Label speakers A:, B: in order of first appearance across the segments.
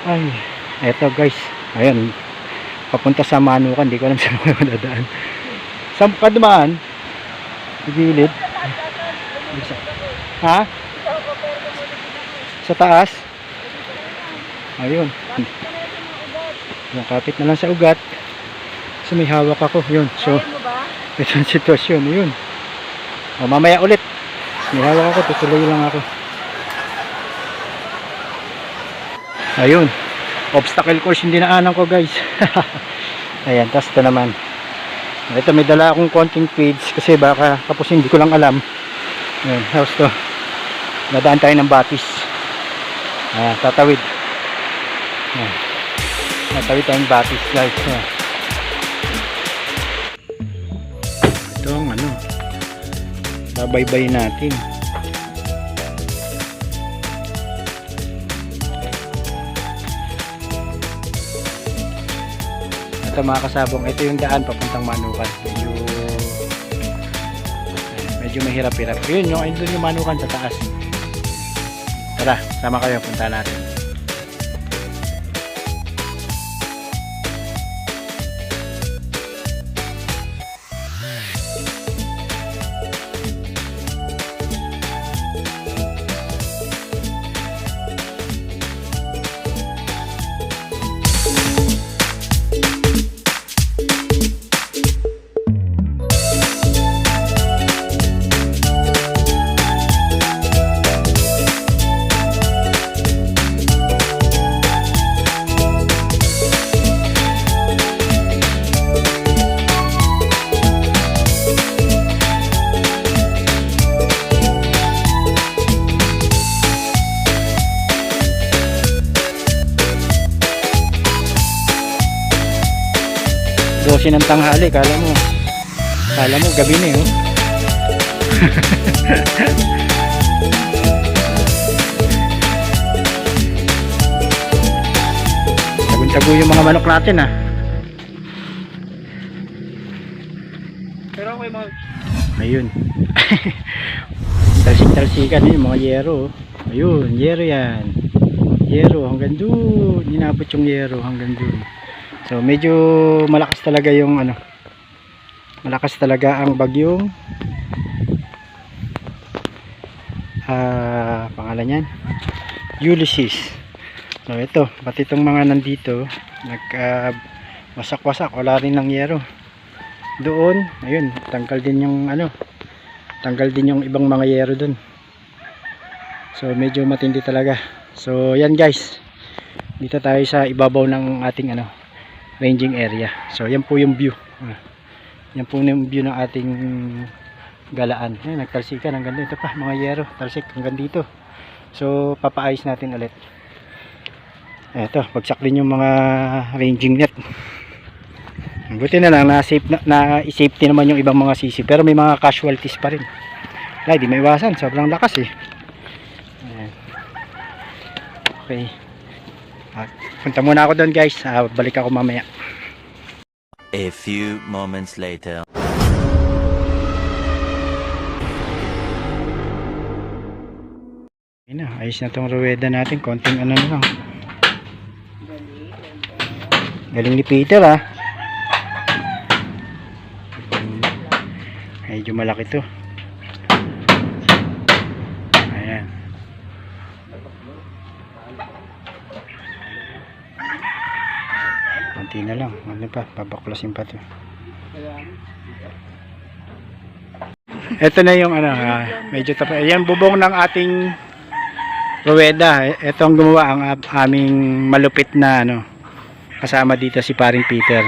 A: Ay, eto guys. Ayan. Papunta sa Manukan. Hindi ko alam saan ako dadaan. Saan ka dumaan? Sa gilid. Ha? Sa taas? Ayun. Nakapit na lang sa ugat. So may hawak ako. Yun. So, ito ang sitwasyon. Yun. O, mamaya ulit. May hawak ako. Tutuloy lang ako. Ayun. Obstacle course yung dinaanan ko guys. Ayan. Tapos ito naman. Ito may dala akong konting feeds. Kasi baka tapos hindi ko lang alam. Ayan. Tapos to. Nadaan tayo ng batis. Tatawid. Ayan. Tatawid tayong batis guys. Ayan. Ito ang ano. Babaybay natin. Ito mga kasabong, ito yung daan papuntang Manukan. Medyo mahirap-hirap. Yun yung ayun yung Manukan sa taas. Tara, sama kayo, punta natin. Dosi ng tanghali, kala mo gabi na yun. Tagun-tago yung mga manok natin Pero ako yung mga ayun. Talsik-talsikan yung mga yero. Ayun, yero yan. Yero hanggang doon. Inabot yung yero hanggang doon. So medyo malakas talaga yung ano. Malakas talaga ang bagyong pangalan niyan, Ulysses. So ito, pati itong mga nandito wasak-wasak, wala rin ng yero. Doon, ayun, tanggal din yung ano. Tanggal din yung ibang mga yero doon. So medyo matindi talaga. So yan guys. Dito tayo sa ibabaw ng ating ano, ranging area. So yan po yung view. Yan po yung view ng ating galaan. Ayan, nagtalsikan hanggang dito pa, mga yero, talsik hanggang dito. So papaayos natin ulit. Eto, bagsak din yung mga ranging net. Buti na lang na-safety naman yung ibang mga sisi, pero may mga casualties pa rin. Ay, di maiwasan, sobrang lakas Ayan. Okay. Punta muna ako doon guys. Balik ako mamaya.
B: A few moments later.
A: Ayun na, ayos na tong ruweda natin. Konting ano na lang. Galing ni Peter Medyo malaki to. Ayan. Konti na lang. Ano pa? Babaklasin pa to. Ito na yung ano, medyo tapos. Ayan, bubong ng ating ruweda. Ito ang gumawa ang aming malupit na ano, kasama dito si paring Peter.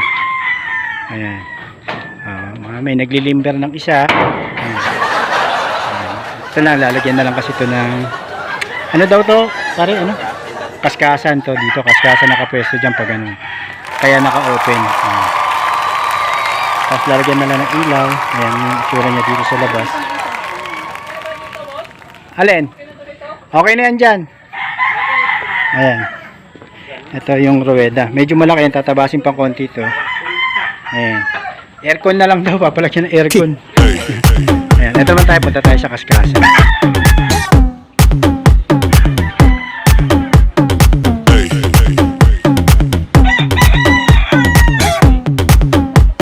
A: Ayan. May naglilimber ng isa. Ito na, lalagyan na lang kasi ito ng ano daw to? Pare, ano? Kaskasan to dito. Kaskasan nakapwesto dyan pag ganun. Kaya naka-open. Tapos lalagyan na lang ng ilaw. Ayan yung itsura niya dito sa labas. Alin? Okay na yan dyan. Ayan. Ito yung ruweda. Medyo malaki yan. Tatabasin pang konti ito. Ayan. Aircon na lang daw. Papalagyan ng aircon. Ayan. Ito naman tayo. Punta tayo sa kaskasan.